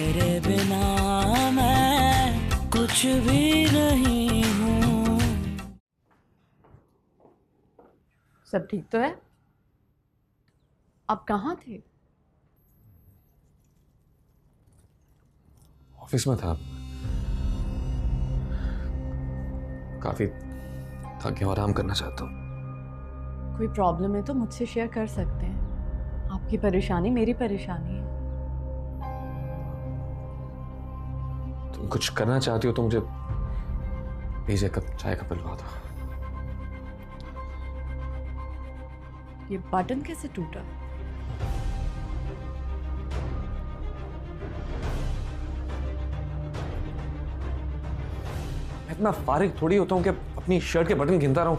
तेरे बिना मैं कुछ भी नहीं हूँ। सब ठीक तो है? आप कहाँ थे? ऑफिस में था। काफी थक गया, आराम करना चाहता हूँ। कोई प्रॉब्लम है तो मुझसे शेयर कर सकते हैं। आपकी परेशानी मेरी परेशानी है। तुम कुछ करना चाहती हो तो मुझे प्लीज एक कप चाय का पिलवा दो। ये बटन कैसे टूटा? मैं इतना फारिग थोड़ी होता हूँ कि अपनी शर्ट के बटन गिनता रहूं।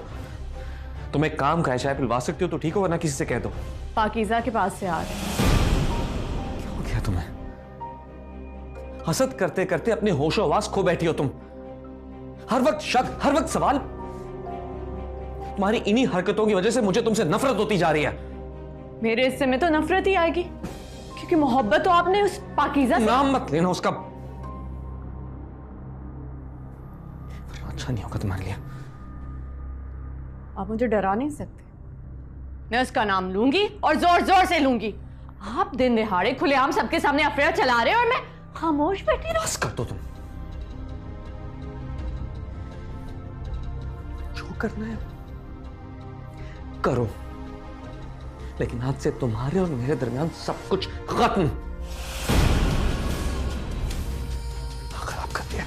तुम एक काम का है, चाय पिलवा सकती हो तो ठीक हो, वरना किसी से कह दो। पाकीज़ा के पास से आ रहे हैं। क्या हो गया तुम्हें? हसद करते करते अपने होशो हवास खो बैठी हो तुम। हर वक्त शक, हर वक्त सवाल। तुम्हारी इन्हीं हरकतों की वजह से मुझे तुमसे नफरत होती जा रही है। मेरे हिस्से में तो नफरत ही आएगी, क्योंकि मोहब्बत तो आपने उस पाकीज़ा से। नाम मत लेना उसका। अच्छा नहीं होगा तुम्हारे लिए। आप मुझे डरा नहीं सकते। मैं उसका नाम लूंगी और जोर जोर से लूंगी। आप दिन दिहाड़े खुलेआम सबके सामने अफवाह चला रहे हैं और मैं खामोश बैठी रहूं। बस कर दो तुम। जो करना है करो, लेकिन आज से तुम्हारे और मेरे दरमियान सब कुछ खत्म। खराब कर दिया।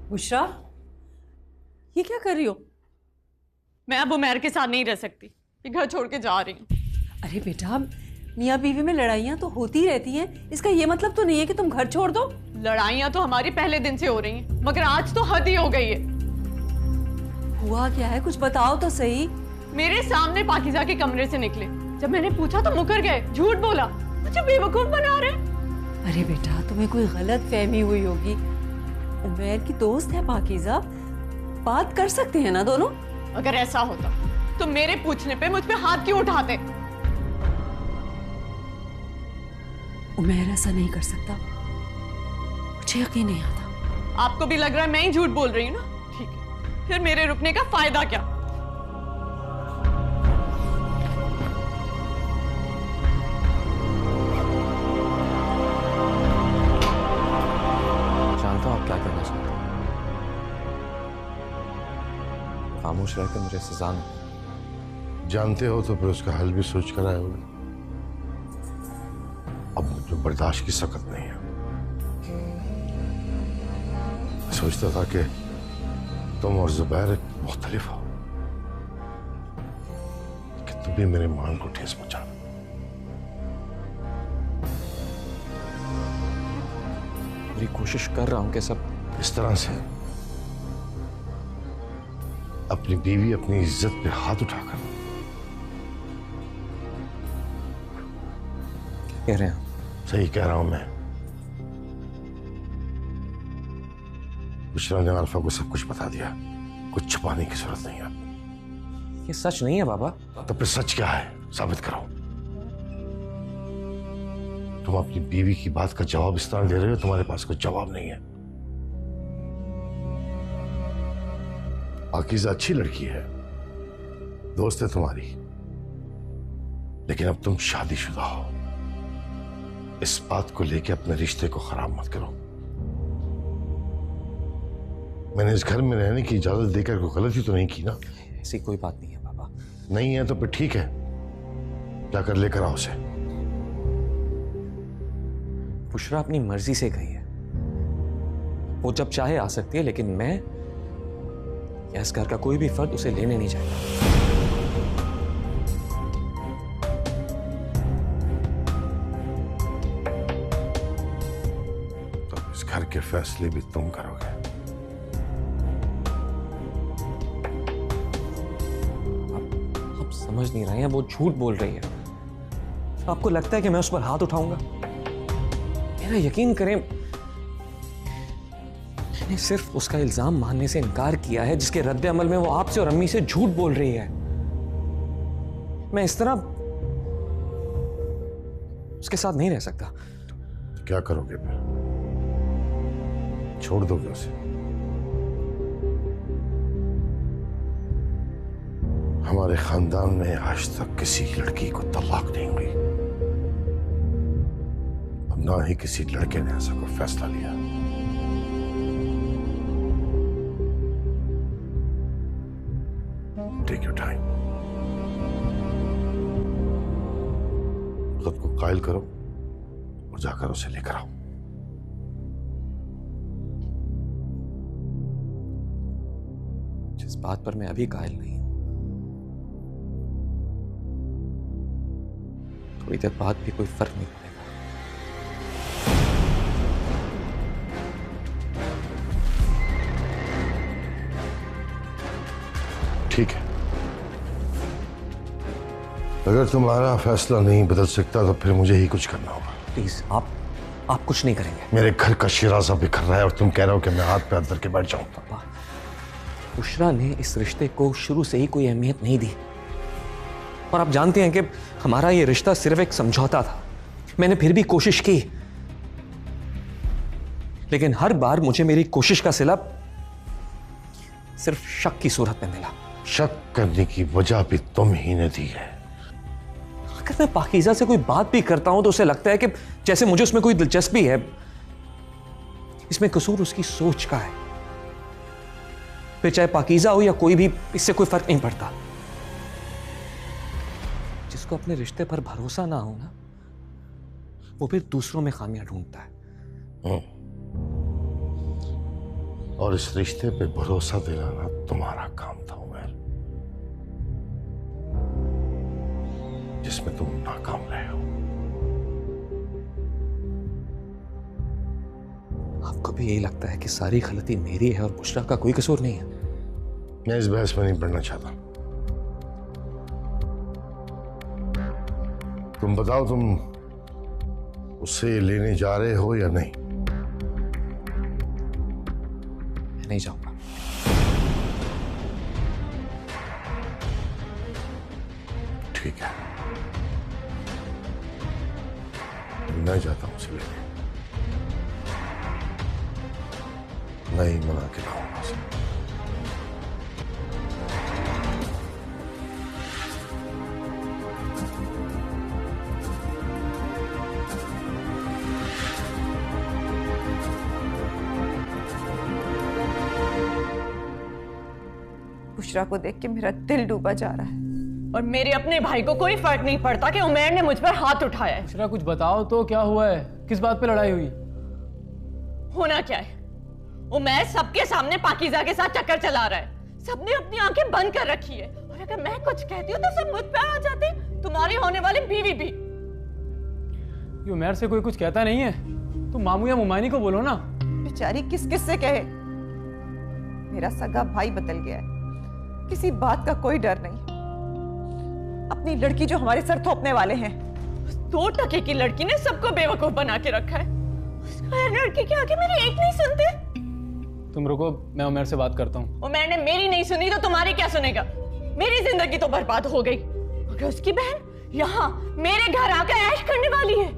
बुशरा, ये क्या कर रही हो? मैं अब उमैर के साथ नहीं रह सकती। ये घर छोड़ के जा रही हूँ। अरे बेटा, मियाँ बीवी में लड़ाइयाँ तो होती रहती हैं। इसका ये मतलब तो नहीं है कि तुम घर छोड़ दो। लड़ाइयाँ तो हमारी पहले दिन से हो रही हैं, मगर आज तो हद ही हो गई है। हुआ क्या है, कुछ बताओ तो सही। मेरे सामने पाकीज़ा के कमरे से निकले। जब मैंने पूछा तो मुकर गए, झूठ बोला, मुझे बेवकूफ बना रहे। अरे बेटा, तुम्हें कोई गलत फहमी हुई होगी। उमैर की दोस्त है पाकीज़ा, बात कर सकते हैं ना दोनों। अगर ऐसा होता तो मेरे पूछने पे मुझ पे हाथ क्यों उठाते? उमैर ऐसा नहीं कर सकता, मुझे यकीन नहीं आता। आपको भी लग रहा है मैं ही झूठ बोल रही हूँ ना? ठीक है, फिर मेरे रुकने का फायदा क्या? जानता हूं आप क्या करना चाहते हो। खामोश रहकर मुझे सजा नहीं। जानते हो तो फिर उसका हल भी सोच कर आए होगे। अब मुझे बर्दाश्त की सकत नहीं है। मैं सोचता था कि तुम और जुबैर मुख्तलिफ हो, कि तुम भी मेरे मान को ठेस पहुंचा। पूरी कोशिश कर रहा हूं कि सब इस तरह से अपनी बीवी, अपनी इज्जत पे हाथ उठाकर। क्या कह रहे हैं? सही कह रहा हूं मैं। बुशरा ने अल्फा को सब कुछ बता दिया, कुछ छुपाने की जरूरत नहीं है। ये सच नहीं है बाबा। तो फिर सच क्या है, साबित करो। तुम अपनी बीवी की बात का जवाब इस तरह दे रहे हो, तुम्हारे पास कोई जवाब नहीं है। पाकीज़ा अच्छी लड़की है, दोस्त है तुम्हारी, लेकिन अब तुम शादीशुदा हो। इस बात को लेकर अपने रिश्ते को खराब मत करो। मैंने इस घर में रहने की इजाजत देकर कोई गलती तो नहीं की ना? ऐसी कोई बात नहीं है बाबा। नहीं है तो फिर ठीक है, जाकर लेकर आओ उसे। बुशरा अपनी मर्जी से गई है, वो जब चाहे आ सकती है, लेकिन मैं या इस घर का कोई भी फर्द उसे लेने नहीं चाहता। तो इस घर के फैसले भी तुम करोगे। आप समझ नहीं रहे हैं, वो झूठ बोल रही है। आपको लगता है कि मैं उस पर हाथ उठाऊंगा? मेरा यकीन करें, मैंने सिर्फ उसका इल्जाम मानने से इनकार किया है जिसके रद्द अमल में वो आपसे और अम्मी से झूठ बोल रही है। मैं इस तरह उसके साथ नहीं रह सकता। तो क्या करोगे फिर? छोड़ दोगे उसे? हमारे खानदान में आज तक किसी लड़की को तलाक नहीं हुई, और ना ही किसी लड़के ने ऐसा कोई फैसला लिया। टेक योर टाइम, खुद को कायल करो और जाकर उसे लेकर आओ। जिस बात पर मैं अभी कायल नहीं हूं, थोड़ी देर बाद भी कोई फर्क नहीं पड़ेगा। ठीक है, अगर तुम्हारा फैसला नहीं बदल सकता तो फिर मुझे ही कुछ करना होगा। प्लीज, आप कुछ नहीं करेंगे। मेरे घर का शिराजा बिखर रहा है और तुम कह रहे हो कि मैं हाथ पे हाथ धर के बैठ जाऊं। पापा, बुशरा ने इस रिश्ते को शुरू से ही कोई अहमियत नहीं दी, और आप जानते हैं कि हमारा ये रिश्ता सिर्फ एक समझौता था। मैंने फिर भी कोशिश की, लेकिन हर बार मुझे मेरी कोशिश का सिला सिर्फ शक की सूरत में मिला। शक करने की वजह भी तुम ही ने दी है। अगर मैं पाकीज़ा से कोई बात भी करता हूं तो उसे लगता है कि जैसे मुझे उसमें कोई दिलचस्पी है। इसमें कसूर उसकी सोच का है। फिर चाहे पाकीज़ा हो या कोई भी, इससे कोई फर्क नहीं पड़ता। जिसको अपने रिश्ते पर भरोसा ना हो ना, वो फिर दूसरों में खामियां ढूंढता है। और इस रिश्ते पे भरोसा दिलाना तुम्हारा काम था उमर, जिसमें तुम नाकाम रहे हो। आपको भी यही लगता है कि सारी गलती मेरी है और बुशरा का कोई कसूर नहीं है? मैं इस बहस में नहीं पढ़ना चाहता। तुम बताओ, तुम उससे लेने जा रहे हो या नहीं? मैं नहीं जाऊंगा। ठीक है, मैं जाता हूं उसे लेने। मैं ही मना के लाऊंगा उसे। बुशरा को देख के मेरा दिल डूबा जा रहा है। और मेरे अपने भाई को कोई फर्क नहीं पड़ता कि उमैर ने मुझ पर हाथ उठाया है। बुशरा, कुछ बताओ तो, क्या हुआ है? किस बात पे लड़ाई हुई? होना क्या है, उमैर सबके सामने पाकीज़ा के साथ चक्कर चला रहा है। सबने अपनी आंखें बंद कर रखी है, और अगर मैं कुछ कहती हूँ तो सब मुझ पर आ जाते, तुम्हारी होने वाली बीवी भी। ये उमैर से कोई कुछ कहता नहीं है? तुम मामू या मुमानी को बोलो ना। बेचारी किस किस से कहे। मेरा सगा भाई बदल गया है, किसी बात का कोई डर नहीं। अपनी लड़की जो हमारे सर थोपने वाले हैं। उस 2 टके की लड़की ने सबको बेवकूफ बना के रखा है। उस लड़की के आगे मेरी एक नहीं सुनते। तुम रुको, मैं उमैर से बात करता हूँ। उमैर ने मेरी नहीं सुनी तो तुम्हारी क्या सुनेगा? मेरी जिंदगी तो बर्बाद हो गई, मगर उसकी बहन यहाँ मेरे घर आकर ऐश करने वाली है।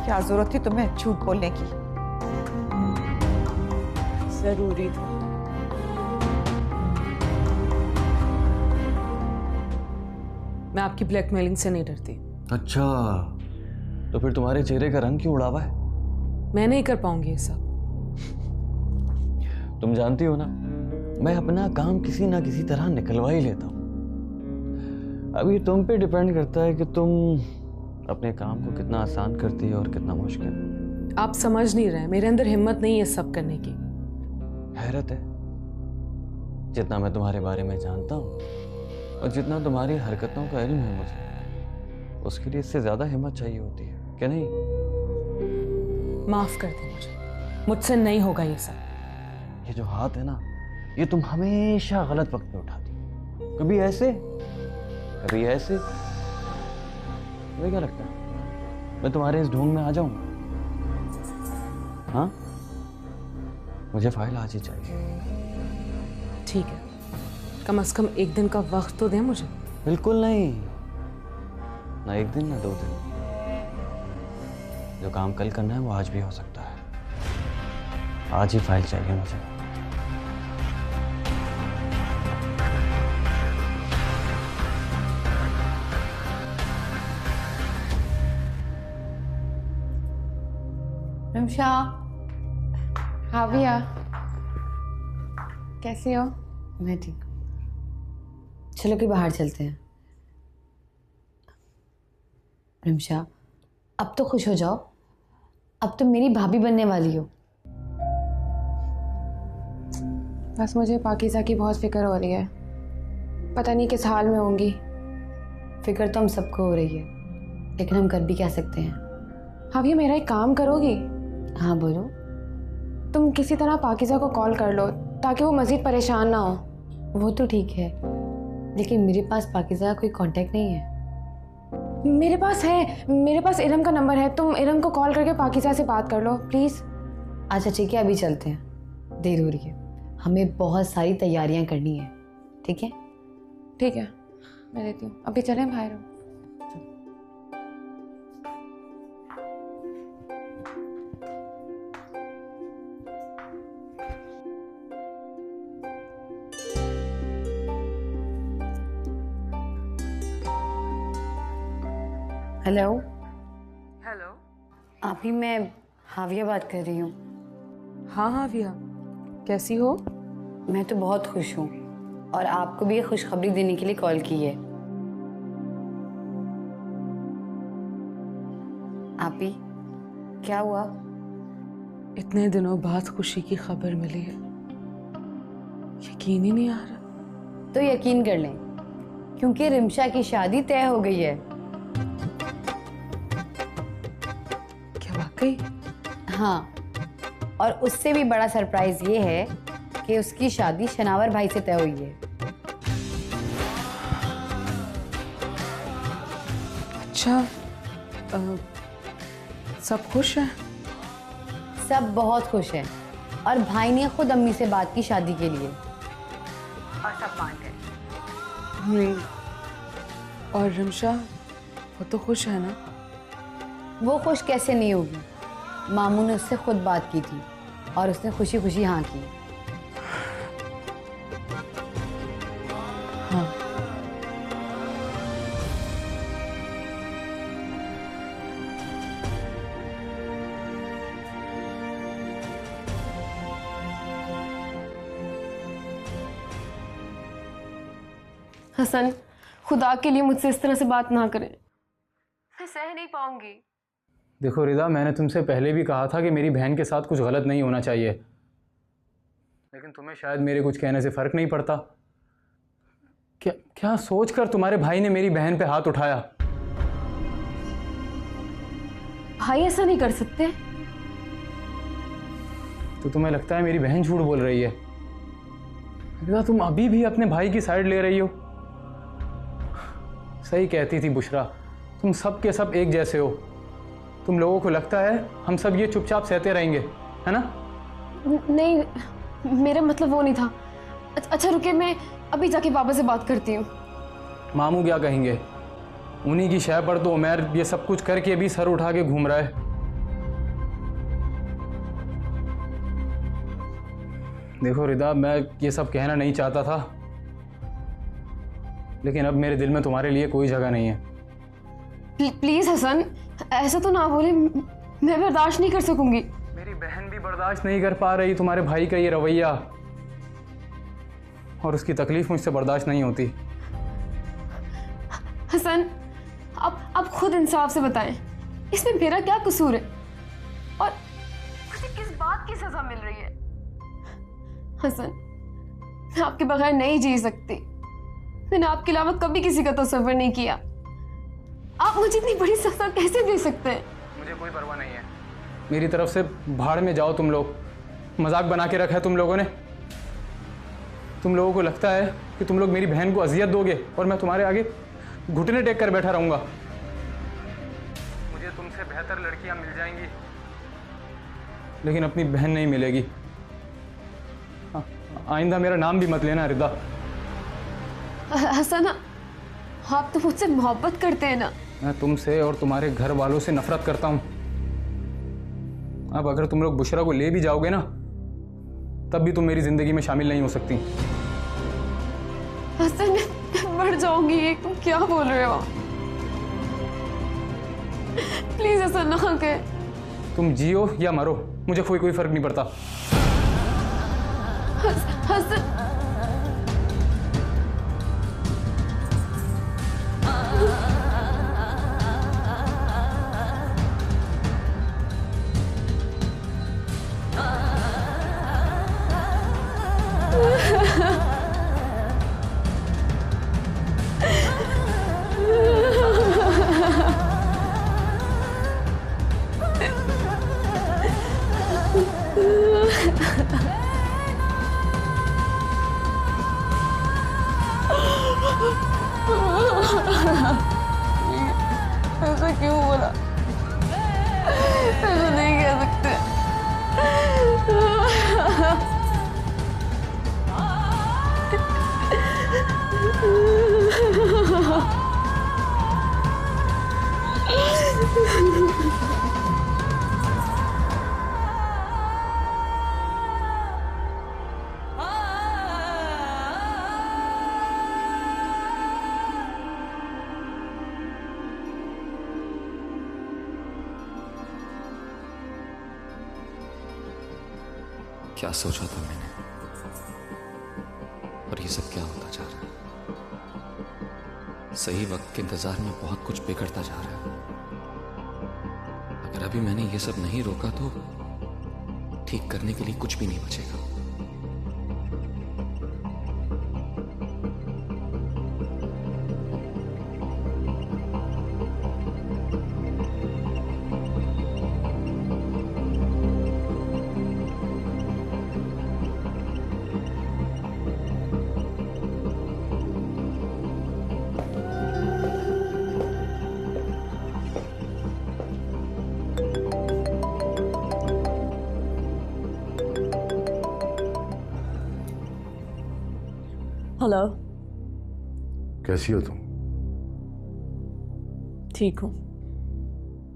क्या जरूरत थी तुम्हें झूठ बोलने की? जरूरी था। मैं आपकी ब्लैकमेलिंग से नहीं डरती। अच्छा, तो फिर तुम्हारे चेहरे का रंग क्यों उड़ा हुआ है? मैं नहीं कर पाऊंगी ये सब। तुम जानती हो ना, मैं अपना काम किसी ना किसी तरह निकलवा ही लेता हूँ। अभी तुम पे डिपेंड करता है कि तुम अपने काम को कितना आसान करती है और कितना मुश्किल। आप समझ नहीं रहे, मेरे अंदर हिम्मत नहीं है सब करने की। हैरत है, जितना मैं तुम्हारे बारे में जानता हूँ और जितना तुम्हारी हरकतों का इल्म है मुझे, उसके लिए इससे ज्यादा हिम्मत चाहिए होती है, क्या नहीं? माफ कर दे मुझे, मुझसे नहीं होगा ये सब। ये जो हाथ है ना, ये तुम हमेशा गलत वक्त पे उठाती हो। कभी ऐसे, कभी ऐसे। तुम्हें क्या लगता है मैं तुम्हारे इस ढोंग में आ जाऊंगा? हाँ, मुझे फाइल आज ही चाहिए। ठीक है, कम से कम एक दिन का वक्त तो दे मुझे। बिल्कुल नहीं, ना एक दिन ना 2 दिन। जो काम कल करना है वो आज भी हो सकता है। आज ही फाइल चाहिए मुझे। रिमशा, हाँ भैया, कैसी हो? मैं ठीक हूँ। चलो कि बाहर चलते हैं। रिमशा, अब तो खुश हो जाओ, अब तो मेरी भाभी बनने वाली हो। बस मुझे पाकीज़ा की बहुत फिक्र हो रही है, पता नहीं किस हाल में होंगी। फिक्र तो हम सबको हो रही है, लेकिन हम कर भी क्या सकते हैं। हाँ भैया, मेरा एक काम करोगी? हाँ बोलो। तुम किसी तरह पाकीज़ा को कॉल कर लो ताकि वो मज़ीद परेशान ना हो। वो तो ठीक है, लेकिन मेरे पास पाकीज़ा का कोई कांटेक्ट नहीं है। मेरे पास है, मेरे पास इरम का नंबर है। तुम इरम को कॉल करके पाकीज़ा से बात कर लो प्लीज़। अच्छा ठीक है, अभी चलते हैं, देर हो रही है, हमें बहुत सारी तैयारियां करनी है। ठीक है? ठीक है, मैं देती हूँ। अभी चलें बाहर? हेलो। हेलो। आप ही, मैं हाविया बात कर रही हूँ। हाँ हाविया, कैसी हो? मैं तो बहुत खुश हूँ और आपको भी ये खुशखबरी देने के लिए कॉल की है। आप ही, क्या हुआ? इतने दिनों बाद खुशी की खबर मिली है, यकीन ही नहीं आ रहा। तो यकीन कर लें, क्योंकि रिमशा की शादी तय हो गई है। क्या वाकई? हाँ, और उससे भी बड़ा सरप्राइज ये है कि उसकी शादी शनावर भाई से तय हुई है। अच्छा, सब खुश हैं? सब बहुत खुश हैं और भाई ने खुद अम्मी से बात की शादी के लिए और सब मान गए। और रिमशा, वो तो खुश है ना? वो खुश कैसे नहीं होगी? मामू ने उससे खुद बात की थी और उसने खुशी खुशी हाँ की। हाँ। हसन, खुदा के लिए मुझसे इस तरह से बात ना करें, मैं सह नहीं पाऊंगी। देखो रिदा, मैंने तुमसे पहले भी कहा था कि मेरी बहन के साथ कुछ गलत नहीं होना चाहिए, लेकिन तुम्हें शायद मेरे कुछ कहने से फ़र्क नहीं पड़ता। क्या सोचकर तुम्हारे भाई ने मेरी बहन पे हाथ उठाया? भाई ऐसा नहीं कर सकते। तो तुम्हें लगता है मेरी बहन झूठ बोल रही है? रिदा, तुम अभी भी अपने भाई की साइड ले रही हो। सही कहती थी बुशरा, तुम सब के सब एक जैसे हो। तुम लोगों को लगता है हम सब ये चुपचाप सहते रहेंगे, है ना? नहीं, मेरा मतलब वो नहीं था। अच्छा रुके, मैं अभी जाके पापा से बात करती हूँ। मामू क्या कहेंगे? उन्हीं की शय पर तो उमैर ये सब कुछ करके भी सर उठा के घूम रहा है। देखो रिदा, मैं ये सब कहना नहीं चाहता था, लेकिन अब मेरे दिल में तुम्हारे लिए कोई जगह नहीं है। प्लीज हसन, ऐसा तो ना बोले, मैं बर्दाश्त नहीं कर सकूंगी। मेरी बहन भी बर्दाश्त नहीं कर पा रही तुम्हारे भाई का ये रवैया, और उसकी तकलीफ मुझसे बर्दाश्त नहीं होती। हसन, आप खुद इंसाफ से बताएं, इसमें मेरा क्या कसूर है और मुझे किस बात की सजा मिल रही है? हसन, मैं आपके बगैर नहीं जी सकती। मैंने आपके अलावा कभी किसी का तसव्वुर नहीं किया। आप मुझे इतनी बड़ी सजा कैसे दे सकते हैं? मुझे कोई परवाह नहीं है, मेरी तरफ से भाड़ में जाओ तुम लोग। मजाक बना के रखा है तुम लोगों ने। तुम लोगों को लगता है कि तुम लोग मेरी बहन को अजियत दोगे और मैं तुम्हारे आगे घुटने टेक कर बैठा रहूंगा। मुझे तुमसे बेहतर लड़कियां मिल जाएंगी, लेकिन अपनी बहन नहीं मिलेगी। आइंदा मेरा नाम भी मत लेना रिदा। हसन, आप तो मुझसे मोहब्बत करते हैं ना। मैं तुमसे और तुम्हारे घर वालों से नफरत करता हूं। अब अगर तुम लोग बुशरा को ले भी जाओगे ना, तब भी तुम मेरी जिंदगी में शामिल नहीं हो सकती। हसन, मैं मर जाऊंगी। ये तुम क्या बोल रहे हो? प्लीज ऐसा ना कहे। तुम जियो या मरो, मुझे कोई फर्क नहीं पड़ता। हसन, ऐसा क्यों बोला? ऐसा नहीं कह सकते। क्या सोचा था मैंने, और ये सब क्या होता जा रहा है? सही वक्त के इंतजार में बहुत कुछ बिगड़ता जा रहा है। अगर अभी मैंने ये सब नहीं रोका तो ठीक करने के लिए कुछ भी नहीं बचेगा। हेलो, कैसी हो तुम? ठीक हूँ।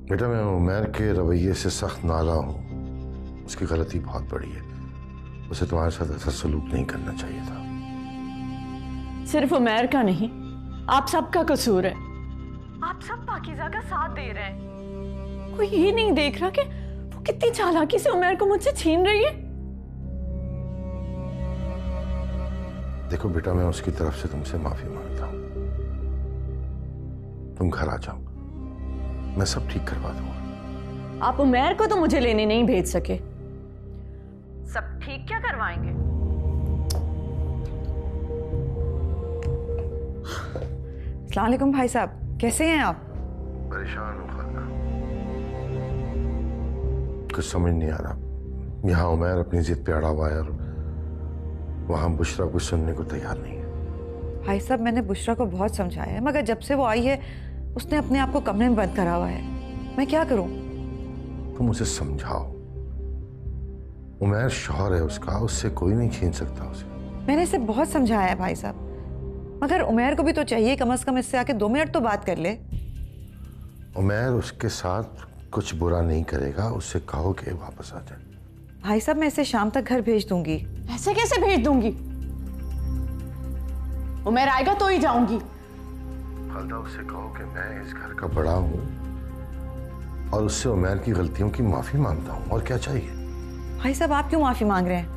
बेटा, मैं उमैर के रवैये से सख्त नाराज हूँ। उसकी गलती बहुत बड़ी है। उसे तुम्हारे साथ ऐसा सलूक नहीं करना चाहिए था। सिर्फ उमैर का नहीं, आप सबका कसूर है। आप सब पाकीज़ा का साथ दे रहे हैं। कोई ये नहीं देख रहा कि वो कितनी चालाकी से उमैर को मुझसे छीन रही है। देखो बेटा, मैं उसकी तरफ से तुमसे माफी मांगता हूँ। तुम घर आ जाओ, मैं सब ठीक करवा दूंगा। आप उमैर को तो मुझे लेने नहीं भेज सके, सब ठीक क्या करवाएंगे? अस्सलाम वालेकुम भाई साहब, कैसे हैं आप? परेशान हूँ खाला, कुछ समझ नहीं आ रहा। यहाँ उमैर अपनी जिद पे अड़ा हुआ है और वहां बुशरा कुछ सुनने को तैयार नहीं है। भाई साहब, मैंने बुशरा को बहुत समझाया है, मगर जब से वो आई है उसने अपने आप को कमरे में बंद करा हुआ है। मैं क्या करूं? तुम उसे समझाओ। उमैर शौहर है उसका, उससे कोई नहीं छीन सकता उसे। मैंने इसे बहुत समझाया है भाई साहब, मगर उमैर को भी तो चाहिए कम से कम इससे आके 2 मिनट तो बात कर ले। उमैर उसके साथ कुछ बुरा नहीं करेगा, उससे कहो कि वापस आ जाए। भाई साहब, मैं इसे शाम तक घर भेज दूंगी। ऐसे कैसे भेज दूंगी? उमैर आएगा तो ही जाऊंगी। खालदा, उससे कहो कि मैं इस घर का बड़ा हूं और उससे उमैर की गलतियों की माफी मांगता हूं। और क्या चाहिए? भाई साहब, आप क्यों माफी मांग रहे हैं?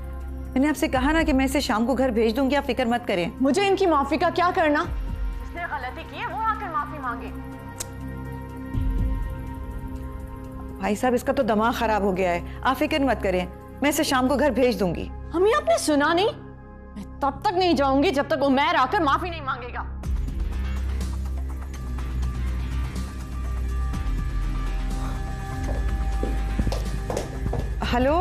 मैंने आपसे कहा ना कि मैं इसे शाम को घर भेज दूंगी, आप फिक्र मत करें। मुझे इनकी माफी का क्या करना? जिसने गलती की है वो आकर माफी मांगे। भाई साहब, इसका तो दिमाग खराब हो गया है। आप फिक्र मत करें, मैं इसे शाम को घर भेज दूंगी। अम्मी, आपने सुना नहीं? मैं तब तक नहीं जाऊंगी जब तक उमैर आकर माफी नहीं मांगेगा। हेलो,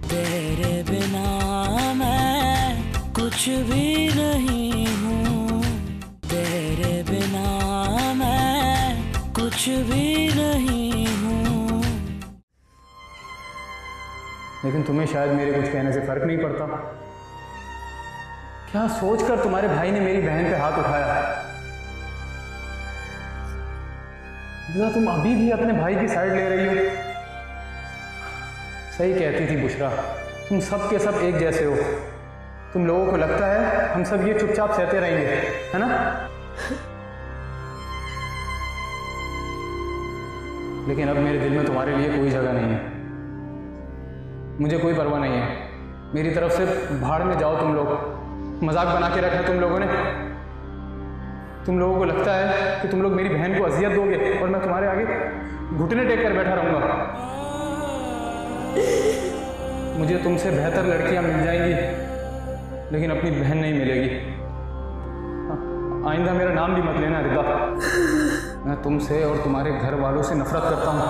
तेरे बिना मैं कुछ भी नहीं हूँ, तेरे बिना मैं कुछ भी नहीं हूँ। लेकिन तुम्हें शायद मेरे कुछ कहने से फर्क नहीं पड़ता। क्या सोचकर तुम्हारे भाई ने मेरी बहन पे हाथ उठाया? बुरा, तुम अभी भी अपने भाई की साइड ले रही हो। सही कहती थी बुशरा, तुम सब के सब एक जैसे हो। तुम लोगों को लगता है हम सब ये चुपचाप सहते रहेंगे, है ना? लेकिन अब मेरे दिल में तुम्हारे लिए कोई जगह नहीं है। मुझे कोई परवाह नहीं है। मेरी तरफ से भाड़ में जाओ तुम लोग। मजाक बना के रखा है तुम लोगों ने। तुम लोगों को लगता है कि तुम लोग मेरी बहन को अजियत दोगे और मैं तुम्हारे आगे घुटने टेक कर बैठा रहूंगा। मुझे तुमसे बेहतर लड़कियां मिल जाएंगी, लेकिन अपनी बहन नहीं मिलेगी। आइंदा मेरा नाम भी मत लेना रिदा। मैं तुमसे और तुम्हारे घर वालों से नफरत करता हूं।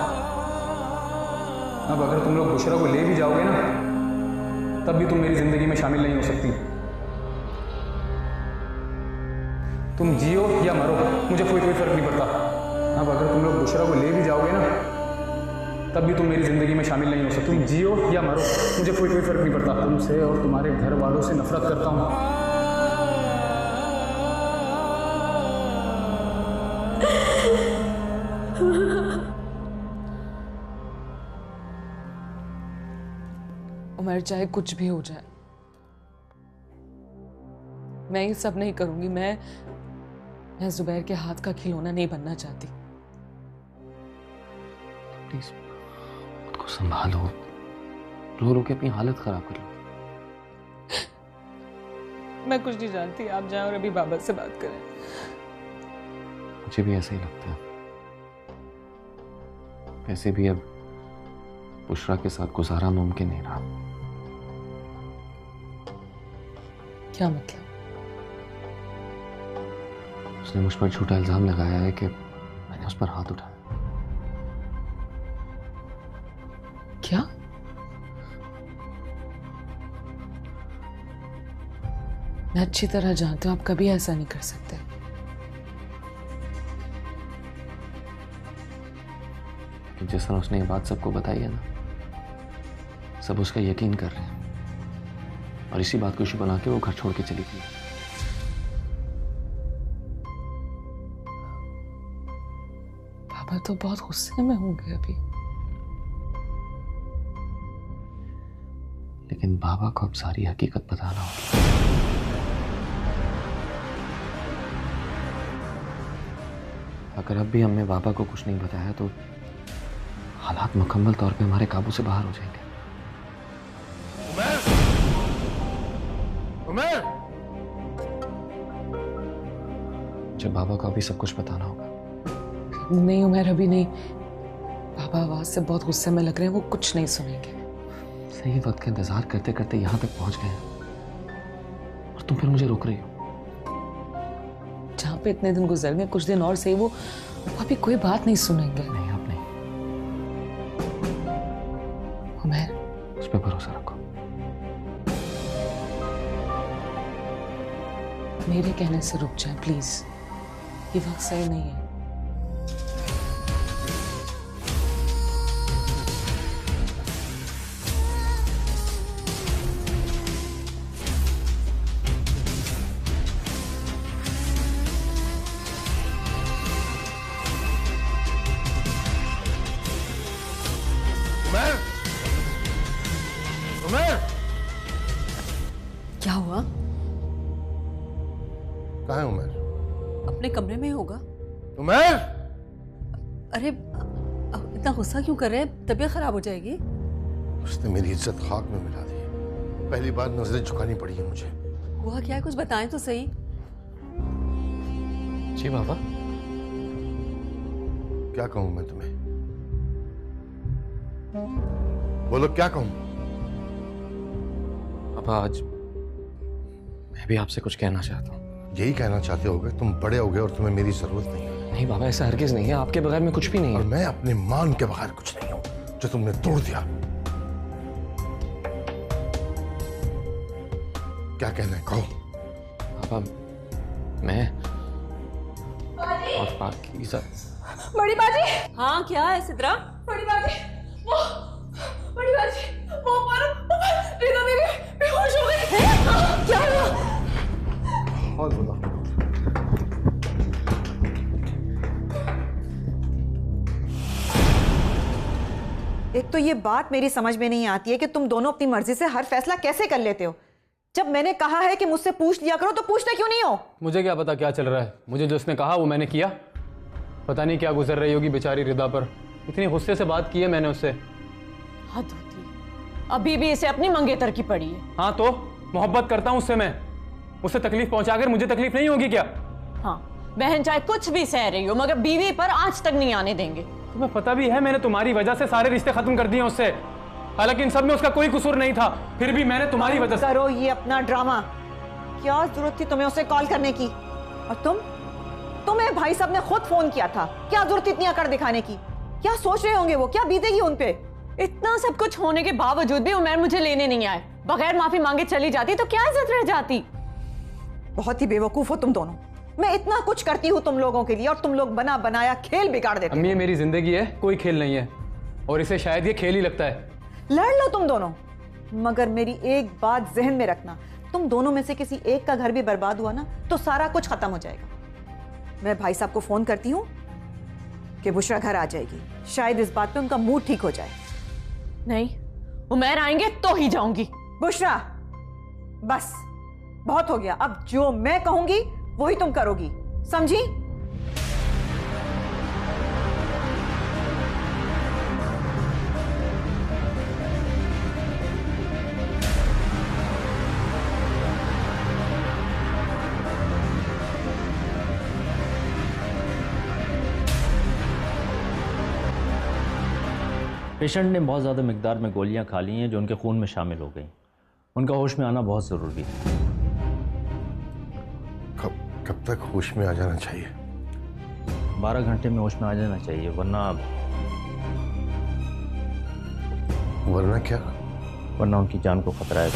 अब अगर तुम लोग बुशरा को ले भी जाओगे ना, तब भी तुम मेरी जिंदगी में शामिल नहीं हो सकती। तुम जियो या मरो, मुझे कोई फर्क नहीं पड़ता। अब अगर तुम लोग बुशरा को ले भी जाओगे ना, तब भी तुम मेरी जिंदगी में शामिल नहीं हो सकते। तुम जियो या मरो, मुझे कोई फर्क नहीं पड़ता। तुमसे और तुम्हारे घर वालों से नफरत करता हूं। उमर, चाहे कुछ भी हो जाए, मैं ये सब नहीं करूंगी। मैं जुबैर के हाथ का खिलौना नहीं बनना चाहती। प्लीज खुद को संभालो, रो रो के अपनी हालत खराब कर लो। मैं कुछ नहीं जानती, आप जाएं और अभी बाबा से बात करें। मुझे भी ऐसा ही लगता है। वैसे भी अब बुशरा के साथ गुजारा मुमकिन नहीं रहा। क्या मतलब? उसने मुझ पर झूठा इल्जाम लगाया है कि मैंने उस पर हाथ उठाया। क्या? मैं अच्छी तरह जानती हूं आप कभी ऐसा नहीं कर सकते। लेकिन जिस तरह उसने ये बात सबको बताई है ना, सब उसका यकीन कर रहे हैं और इसी बात को इशू बना के वो घर छोड़ के चली गई। पापा तो बहुत गुस्से में होंगे अभी। लेकिन बाबा को अब सारी हकीकत बताना होगी। अगर अब भी हमने बाबा को कुछ नहीं बताया तो हालात मुकम्मल तौर पे हमारे काबू से बाहर हो जाएंगे। उमर! जब बाबा को अभी सब कुछ बताना होगा। नहीं उमर, अभी नहीं। पापा आवाज से बहुत गुस्से में लग रहे हैं, वो कुछ नहीं सुनेंगे। सही वक्त का इंतजार करते करते यहां तक पहुंच गए हैं और तुम फिर मुझे रोक रही हो। जहां पे इतने दिन गुजर गए, कुछ दिन और सही, वो अभी कोई बात नहीं सुनेंगे। नहीं, अब नहीं। उमर, उस पर भरोसा रखो। मेरे कहने से रुक जाए प्लीज, ये वक्त सही नहीं है। क्या हुआ? कहाँ है उमर? अपने कमरे में होगा। उमर! अरे इतना गुस्सा क्यों कर रहे हैं? तबीयत खराब हो जाएगी। उसने मेरी इज्जत खाक में मिला दी। पहली बार नजरें झुकानी पड़ी है मुझे। हुआ क्या है, कुछ बताएं तो सही। जी बाबा। क्या कहूं मैं तुम्हें? बोलो क्या कहूं? पापा, आज मैं भी आपसे कुछ कहना चाहता हूँ। यही कहना चाहते होगे तुम बड़े हो गए और तुम्हें मेरी जरूरत नहीं है? नहीं बाबा, ऐसा हरगिज नहीं है। आपके बगैर मैं कुछ भी नहीं और हूँ। मैं अपने मान के बगैर कुछ नहीं हूँ जो तुमने तोड़ दिया। क्या कहना है कहो। पापा, मैं और बाकी सब। बड़ी बाजी। हाँ क्या है सिद्रा? बड़ी बाजी, वो बड़ी बाजी, वो ऊपर रीना देवी बेहोश हो गई। क्या हुआ? और बोलो। एक तो ये बात मेरी समझ में नहीं आती है कि तुम दोनों अपनी मर्जी से हर फैसला कैसे कर लेते हो। जब मैंने कहा है कि मुझसे पूछ लिया करो तो पूछते क्यों नहीं हो? मुझे क्या पता क्या चल रहा है। मुझे जो उसने कहा वो मैंने किया। पता नहीं क्या गुजर रही होगी बेचारी रिदा पर। इतनी गुस्से से बात की है मैंने उससे। हद होती है। अभी भी इसे अपनी मंगेतर की पड़ी है। हाँ तो मोहब्बत करता हूँ उससे मैं। उससे तकलीफ पहुंचाकर मुझे तकलीफ नहीं होगी क्या? हाँ, बहन चाहे कुछ भी सह रही हो मगर बीवी पर आंच तक नहीं आने देंगे। तुम्हें पता भी है मैंने तुम्हारी वजह से सारे रिश्ते खत्म कर दिए उससे। हालांकि इन सब में उसका कोई कसूर नहीं था, फिर भी मैंने तुम्हारी वजह से। करो ये अपना ड्रामा। क्या जरूरत थी तुम्हें उसे कॉल करने की? और तुम्हें भाई साहब ने खुद फोन किया था। क्या जरूरत इतनी अकड़ दिखाने की? क्या सोच रहे होंगे वो? क्या बीतेगी उन पे? इतना सब कुछ होने के बावजूद भी उमर मुझे लेने नहीं आए। बगैर माफी मांगे चली जाती तो क्या इज्जत रह जाती। बहुत ही बेवकूफ हो तुम दोनों। मैं इतना कुछ करती हूँ तुम लोगों के लिए और तुम लोग बना बनाया खेल बिगाड़ देते हो। अम्मी ये मेरी जिंदगी है, कोई खेल नहीं है। और इसे शायद ये खेल ही लगता है। लड़ लो तुम दोनों, मगर मेरी एक बात जहन में रखना, तुम दोनों में से किसी एक का घर भी बर्बाद हुआ ना तो सारा कुछ खत्म हो जाएगा। मैं भाई साहब को फोन करती हूँ कि बुशरा घर आ जाएगी। शायद इस बात पे उनका मूड ठीक हो जाए। नहीं, उमर आएंगे तो ही जाऊंगी। बुशरा बस बहुत हो गया। अब जो मैं कहूंगी वही तुम करोगी, समझी? पेशेंट ने बहुत ज़्यादा मिकदार में गोलियां खा ली हैं जो उनके खून में शामिल हो गई। उनका होश में आना बहुत ज़रूरी है। कब तक होश में आ जाना चाहिए? 12 घंटे में होश में आ जाना चाहिए, वरना क्या? वरना उनकी जान को खतरा है।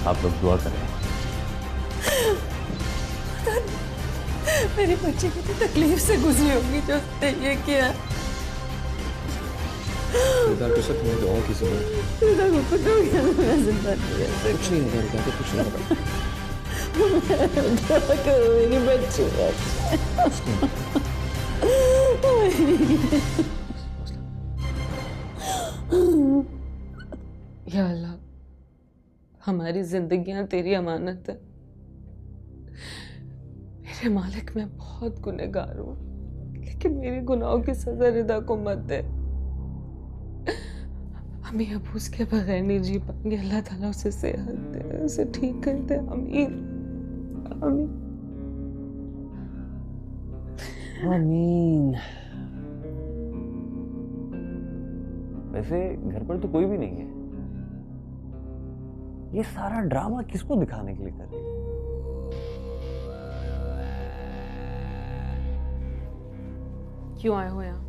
आप लोग दुआ करें। मेरी बच्ची कितनी तकलीफ से गुजरी होगी जो उसने ये किया। डॉक्टर साहब तुम्हें दुआओं की जरूरत है। कुछ हो गया, मैं जिंदा नहीं है। कुछ नहीं होगा डॉक्टर, कुछ नहीं होगा। मेरी बच्ची या अल्लाह, हमारी जिंदगियां तेरी अमानत है। मेरे मालिक, मैं बहुत गुनहगार हूँ, लेकिन मेरे गुनाहों की सजा रिदा को मत दे। हमें अब उसके बगैर नहीं जी पाएंगे। अल्लाह ताला उसे सेहत दे, उसे ठीक कर दे। आमीन आमीन आमीन। वैसे घर पर तो कोई भी नहीं है। ये सारा ड्रामा किसको दिखाने के लिए कर रही है? क्यों आए हो यहाँ?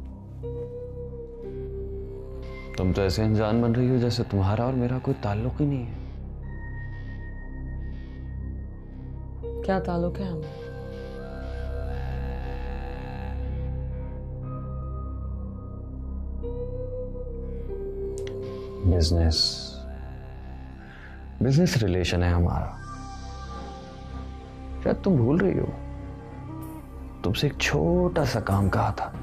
तुम तो ऐसे अनजान बन रही हो जैसे तुम्हारा और मेरा कोई ताल्लुक ही नहीं है। क्या ताल्लुक है हमें? बिजनेस रिलेशन है हमारा। शायद तुम भूल रही हो, तुमसे एक छोटा सा काम कहा था।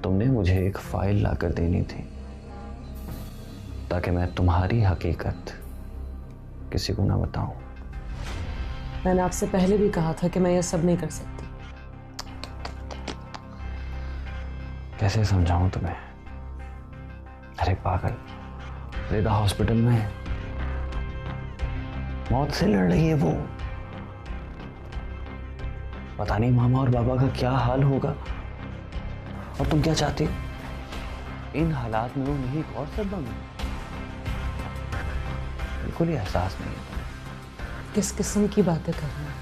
तुमने मुझे एक फाइल लाकर देनी थी ताकि मैं तुम्हारी हकीकत किसी को ना बताऊं। मैंने आपसे पहले भी कहा था कि मैं ये सब नहीं कर सकती। कैसे समझाऊं तुम्हें? अरे पागल, रिदा हॉस्पिटल में है, मौत से लड़ रही है वो। पता नहीं मामा और बाबा का क्या हाल होगा। और तुम क्या चाहती हो? इन हालात में उन्हें एक और सदमा मिले? बिल्कुल ही एहसास नहीं है तुम्हें। किस किस्म की बातें कर रहे हैं?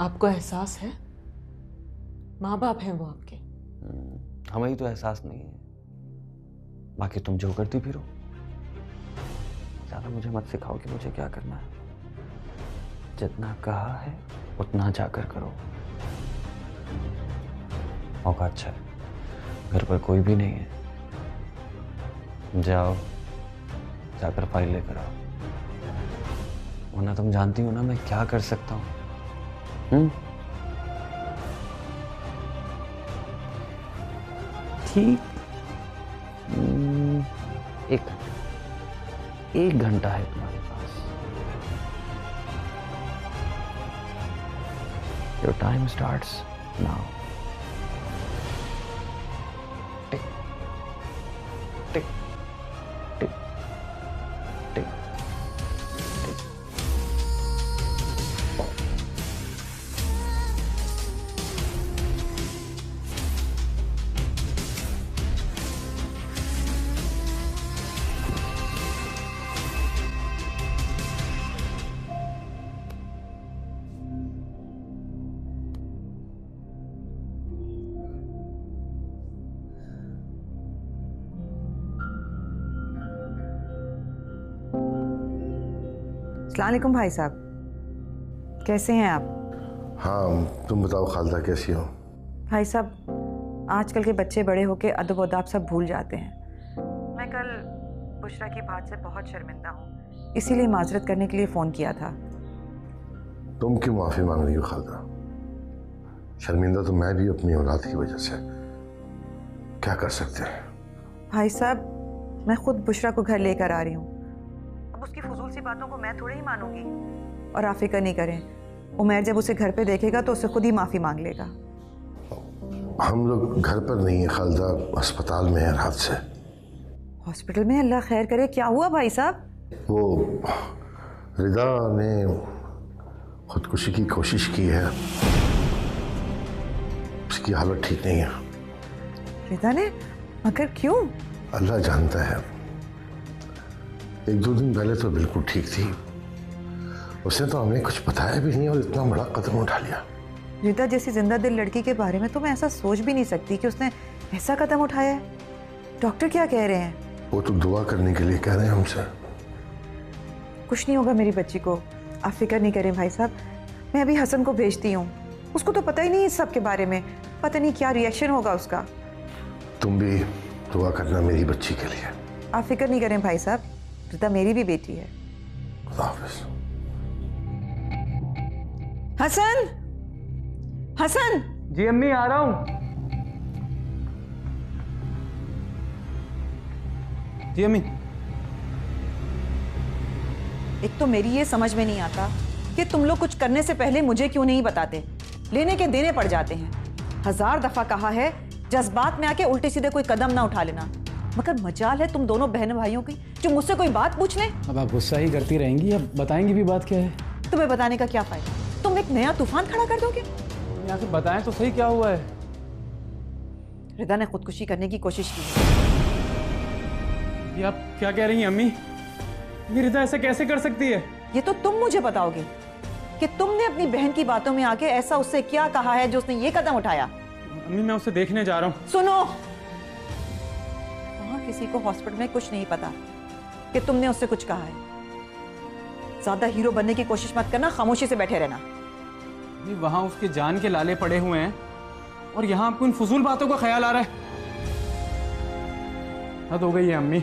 आपको एहसास है? माँ बाप हैं वो आपके। हमें ही तो एहसास नहीं है, बाकी तुम जो करती फिरो। ज्यादा मुझे मत सिखाओ कि मुझे क्या करना है। जितना कहा है उतना जाकर करो। मौका अच्छा है, घर पर कोई भी नहीं है। जाओ, जाकर फाइल लेकर आओ, वरना तुम जानती हो ना मैं क्या कर सकता हूँ। ठीक, 1 घंटा है तुम्हारे पास। Your time starts now. टिक टिक टिक टिक टिक। अस्सलाम वालेकुम भाई साहब, कैसे हैं आप? हाँ, तुम बताओ खालदा कैसी हो? भाई साहब, आजकल के बच्चे बड़े होके अदब अदाब सब भूल जाते हैं। मैं कल बुशरा की बात से बहुत शर्मिंदा हूँ, इसीलिए माजरत करने के लिए फ़ोन किया था। तुम क्यों माफ़ी मांग रही हो खालदा? शर्मिंदा तो मैं भी अपनी औलाद की वजह से। क्या कर सकते हैं? भाई साहब, मैं खुद बुशरा को घर लेकर आ रही हूँ। अब उसकी फजूल सी बातों को मैं थोड़ी ही मानूंगी। और आप फिक्र नहीं करें, उमैर जब उसे घर पे देखेगा तो उससे खुद ही माफ़ी मांग लेगा। हम लोग घर पर नहीं है खालदा, अस्पताल में है रात से। हॉस्पिटल में? अल्लाह खैर करे, क्या हुआ भाई साहब? वो रिदा ने खुदकुशी की कोशिश की है, उसकी हालत ठीक नहीं है। रिदा ने? मगर क्यों? अल्लाह जानता है। 1-2 दिन पहले तो बिल्कुल ठीक थी, उसने तो हमें कुछ बताया भी नहीं और इतना बड़ा कदम उठा लिया। रिदा जैसी जिंदा दिल लड़की के बारे में तो मैं ऐसा सोच भी नहीं सकती कि उसने ऐसा कदम उठाया है। डॉक्टर क्या कह रहे हैं? वो तो दुआ करने के लिए कह रहे हैं हमसे। कुछ नहीं होगा मेरी बच्ची को, आप फिक्र नहीं करें भाई साहब। मैं अभी हसन को भेजती हूँ, उसको तो पता ही नहीं इस सब के बारे में, पता नहीं क्या रिएक्शन होगा उसका। तुम भी दुआ करना मेरी बच्ची के लिए। आप फिक्र नहीं करें भाई साहब, रिदा मेरी भी बेटी है। खुदा हाफिज। हसन, हसन। जी अम्मी, आ रहा हूं। जी अम्मी। एक तो मेरी ये समझ में नहीं आता कि तुम लोग कुछ करने से पहले मुझे क्यों नहीं बताते, लेने के देने पड़ जाते हैं। 1000 दफा कहा है जज्बात में आके उल्टे सीधे कोई कदम ना उठा लेना, मगर मजाल है तुम दोनों बहन भाइयों की जो मुझसे कोई बात पूछ ले। अब आप गुस्सा ही करती रहेंगी, अब बताएंगी भी बात क्या है? तुम्हें बताने का क्या फायदा, तुम एक नया तूफान खड़ा कर दोगे। यहाँ से बताएं तो सही क्या हुआ है? रिदा ने खुदकुशी करने की कोशिश की। ये आप क्या कह रही हैं अम्मी? ये रिदा ऐसे कैसे कर सकती है? ये तो तुम मुझे बताओगे कि तुमने अपनी बहन की बातों में आके ऐसा उससे क्या कहा है जो उसने ये कदम उठाया। अम्मी मैं उसे देखने जा रहा हूँ। सुनो, वहां किसी को हॉस्पिटल में कुछ नहीं पता कि तुमने उससे कुछ कहा है। ज्यादा हीरो बनने की कोशिश मत करना, खामोशी से बैठे रहना। वहां उसके जान के लाले पड़े हुए हैं और यहाँ आपको इन फजूल बातों का ख्याल आ रहा है। हद हो गई है अम्मी।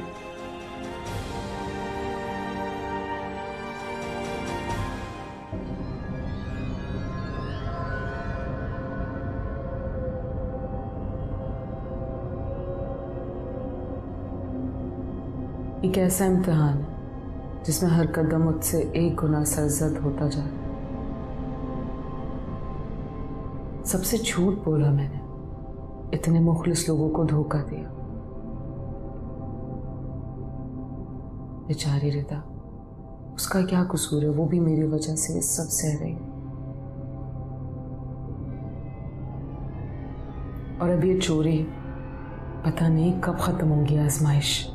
एक ऐसा इम्तिहान है जिसमें हर कदम मुझसे 1 गुना सरजद होता जा रहा है। सबसे झूठ बोला मैंने, इतने मुखलिस लोगों को धोखा दिया। बेचारी रिदा, उसका क्या कसूर है? वो भी मेरी वजह से सब सह रही है। और अब ये चोरी, पता नहीं कब खत्म होंगी आजमाइश।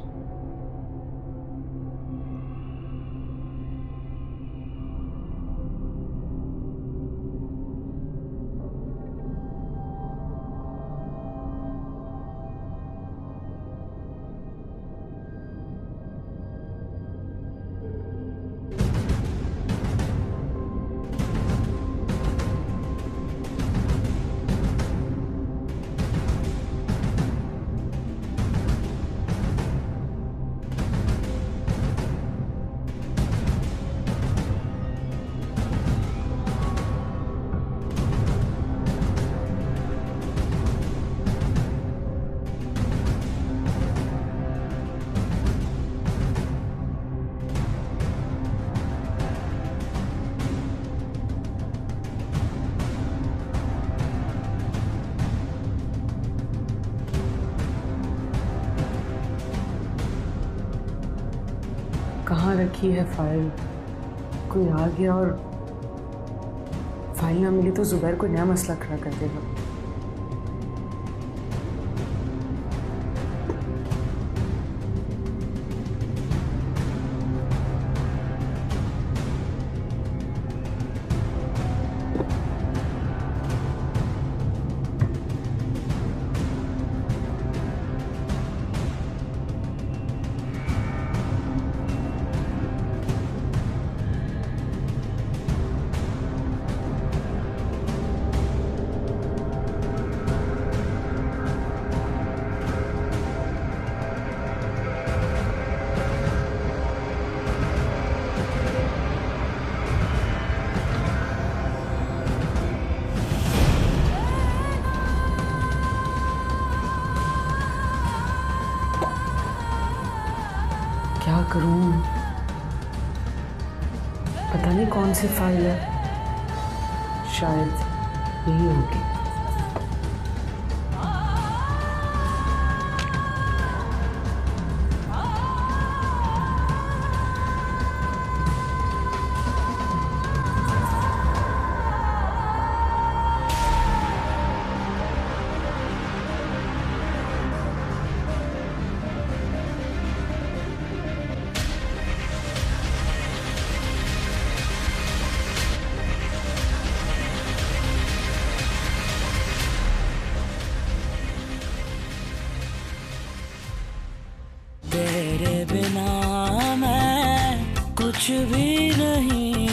कहाँ रखी है फाइल? कोई आ गया और फाइल ना मिली तो जुबैर कोई नया मसला खड़ा कर देगा। क्या करूं? पता नहीं कौन सी फाइल है, शायद यही होगी। तेरे बिना मैं कुछ भी नहीं